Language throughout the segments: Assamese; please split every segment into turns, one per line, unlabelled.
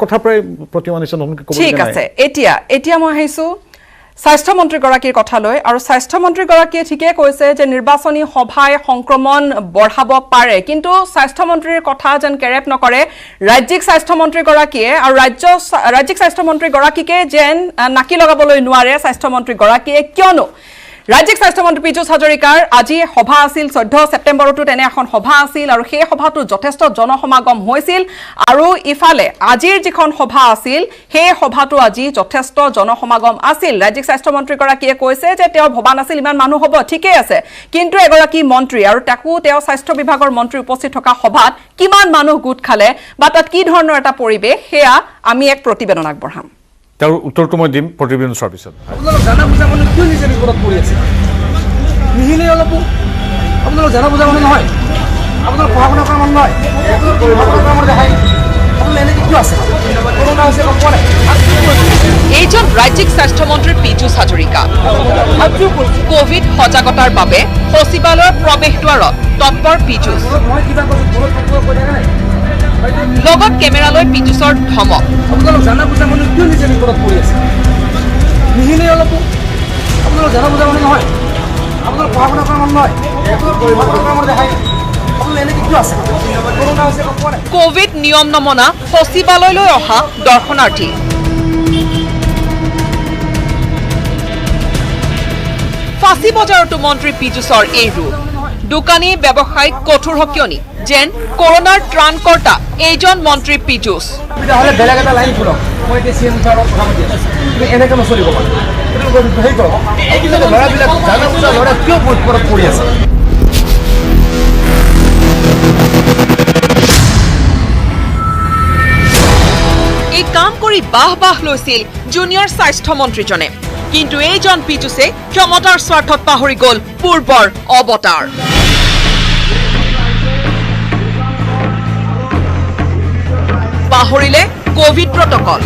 কথা প্ৰায় প্ৰতিমানিছে নতুনকৈ ক'ব
ঠিক আছে এতিয়া মই আহিছো স্বাস্থ্য মন্ত্ৰী গৰাকীৰ কথা লৈ আৰু স্বাস্থ্য মন্ত্ৰী গৰাকীয়ে ঠিকে কৈছে যে নিৰ্বাচনী সভায় সংক্ৰমণ বঢ়াব পাৰে কিন্তু স্বাস্থ্য মন্ত্ৰীৰ কথা যেন কেৰেপ নকৰে ৰাজ্যিক স্বাস্থ্য মন্ত্ৰী গৰাকীয়ে আৰু ৰাজ্যিক স্বাস্থ্য মন্ত্ৰী গৰাকীকে যেন নাকি লগাবলৈ নোৱাৰে স্বাস্থ্য মন্ত্ৰী গৰাকীয়ে কিয়নো ৰাজ্যিক স্বাস্থ্য মন্ত্ৰী পীযুষ হাজৰিকাৰ আজি সভা আছিল 14 ছেপ্টেম্বৰটো তেনে এখন সভা আছিল আৰু সেই সভাটো যথেষ্ট জনসমাগম হৈছিল আৰু ইফালে আজিৰ যিখন সভা আছিল সেই সভাটো আজি যথেষ্ট জনসমাগম আছিল ৰাজ্যিক স্বাস্থ্য মন্ত্ৰী গৰাকীয়ে কৈছে যে তেওঁ ভবা নাছিল ইমান মানুহ হ'ব ঠিকে আছে কিন্তু এগৰাকী মন্ত্ৰী আৰু তাকো তেওঁ স্বাস্থ্য বিভাগৰ মন্ত্ৰী উপস্থিত থকা সভাত কিমান মানুহ গোট খালে বা তাত কি ধৰণৰ এটা পৰিবেশ হেয়া আমি এক প্ৰতিবেদন আগবঢ়াম
তাৰ উত্তৰটো মই দিম প্ৰতিবেদন চোৱাৰ পিছত
আপোনালোক জানা বুজা মানুহ কিয় নিজে বিপদত পৰি আছে নিহিলে অলপ আপোনালোক জানা বুজা মানুহ নহয় আপোনালোক পঢ়া শুনা কৰা মানুহ নহয় এনেকৈ কিয় আছে কৰোণা হৈছে গম পোৱা নাই
এইজন ৰাজ্যিক স্বাস্থ্য মন্ত্ৰী পীযুষ হাজৰিকা কোভিড সজাগতাৰ বাবে সচিবালয়ৰ প্ৰৱেশদ্বাৰত তৎপৰ পীযুষ
মই কিবা কৈছোঁ ঘৰত থাকিব কৈ থাকে নাই
লগত কেমেৰালৈ পীযুষৰ ধমক
আপোনালোক জানা বুজা মানুহ কিয় নিজে বিপদত পৰি আছে নিহিলে অলপ আপোনালোক জানা বুজা মানুহ নহয় আপোনালোক পঢ়া শুনা কৰা মানুহ নহয় এনেকৈ কিয় আছে কৰোণা হৈছে গম পোৱা নাই
কোভিড নিয়ম নমনা সচিবালয়লৈ অহা দৰ্শনাৰ্থী ফাঁচী বজাৰতো মন্ত্ৰী পীযুষৰ এই ৰূপ দোকানী ব্যৱসায়িক কঠোৰ হকিয়নি যেন কৰোনাৰ ত্ৰাণকৰ্তা এইজন মন্ত্ৰী পীযুষ
তেতিয়াহ'লে বেলেগ এটা লাইন খোলক মই এতিয়া চিএম ছাৰৰ কথা পাতি আছোঁ তুমি এনেকৈ নচলিব পাৰোঁ হেৰি কৰক ল'ৰাবিলাক জানা বুজা ল'ৰা কিয় বিপদত পৰি আছে
এই কাম কৰি বাহ লৈছিল জুনিয়ৰ স্বাস্থ্য মন্ত্ৰীজনে কিন্তু এইজন পীযুষে ক্ষমতাৰ স্বাৰ্থত পাহৰি গ'ল পূৰ্বৰ অৱতাৰ পাহৰিলে কোভিড প্ৰটকল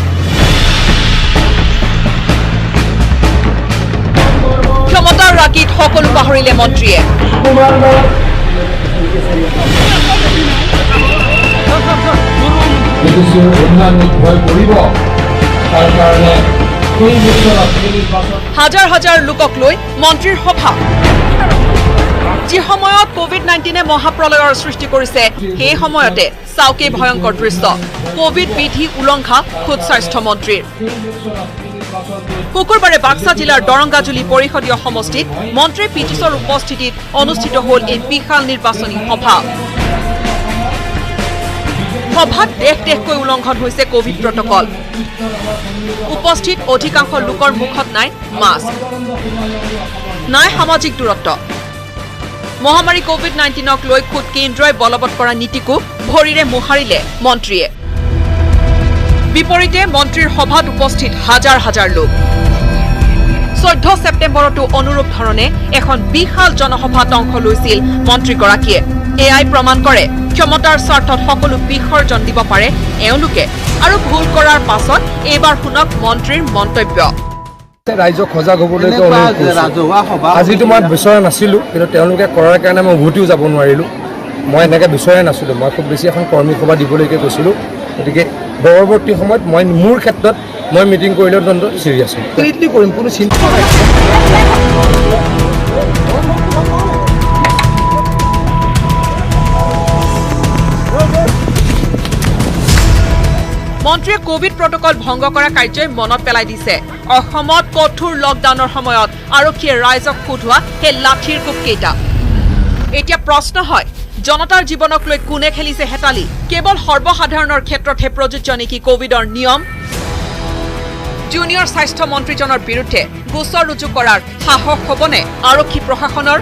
ক্ষমতাৰ ৰাগীত সকলো পাহৰিলে মন্ত্ৰীয়ে হাজাৰ লোকক লৈ মন্ত্ৰীৰ সভা যি সময়ত কোভিড-19 মহাপ্ৰলয়ৰ সৃষ্টি কৰিছে সেই সময়তে চাওকে ভয়ংকৰ দৃশ্য কোভিড বিধি উলংঘা খুদ স্বাস্থ্য মন্ত্ৰীৰ শুকুৰবাৰে বাক্সা জিলাৰ দৰংগাজুলি পৰিষদীয় সমষ্টিত মন্ত্ৰী পীযুষৰ উপস্থিতিত অনুষ্ঠিত হ'ল এই বিশাল নিৰ্বাচনী সভা সভাত দেশকৈ উলংঘন হৈছে কোভিড প্ৰটকল উপস্থিত অধিকাংশ লোকৰ মুখত নাই মাস্ক নাই সামাজিক দূৰত্ব মহামাৰী কোভিড-19ক লৈ খুদ কেন্দ্ৰই বলবৎ কৰা নীতিকো ভৰিৰে মোহাৰিলে মন্ত্ৰীয়ে বিপৰীতে মন্ত্ৰীৰ সভাত উপস্থিত হাজাৰ লোক 14 ছেপ্টেম্বৰতো অনুৰূপ ধৰণে এখন বিশাল জনসভাত অংশ লৈছিল মন্ত্ৰীগৰাকীয়ে এআই প্ৰমাণ কৰে ক্ষমতাৰ স্বাৰ্থত সকলো বিসৰ্জন দিব পাৰে এওঁলোকে আৰু ভুল কৰাৰ পাছত এইবাৰ শুনক মন্ত্ৰীৰ মন্তব্য
ৰাইজক সজাগ হ'বলৈতো আজিতো মই বিচৰা নাছিলোঁ কিন্তু তেওঁলোকে কৰাৰ কাৰণে মই উভতিও যাব নোৱাৰিলোঁ মই এনেকৈ বিচৰাই নাছিলোঁ মই খুব বেছি এখন কৰ্মী সভা দিবলৈকে কৈছিলোঁ গতিকে পৰৱৰ্তী সময়ত মই মোৰ ক্ষেত্ৰত মই মিটিং কৰিলেও তন্ত চিৰিয়াছ কমপ্লিটলি কৰিম কোনো চিন্তা নাই
মন্ত্ৰীয়ে কোভিড প্ৰটকল ভংগ কৰা কাৰ্যই মনত পেলাই দিছে অসমত কঠোৰ লকডাউনৰ সময়ত আৰক্ষীয়ে ৰাইজক সোধোৱা সেই লাঠিৰ কোপকেইটা এতিয়া প্ৰশ্ন হয় জনতাৰ জীৱনক লৈ কোনে খেলিছে হেতালি কেৱল সৰ্বসাধাৰণৰ ক্ষেত্ৰতহে প্ৰযোজ্য নেকি কোভিডৰ নিয়ম জুনিয়ৰ স্বাস্থ্য মন্ত্ৰীজনৰ বিৰুদ্ধে গোচৰ ৰুজু কৰাৰ সাহস হ'বনে আৰক্ষী প্ৰশাসনৰ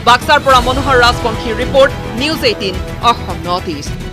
বাক্সাৰ পৰা মনোহৰ ৰাজবংশীৰ report news 18 Assam north east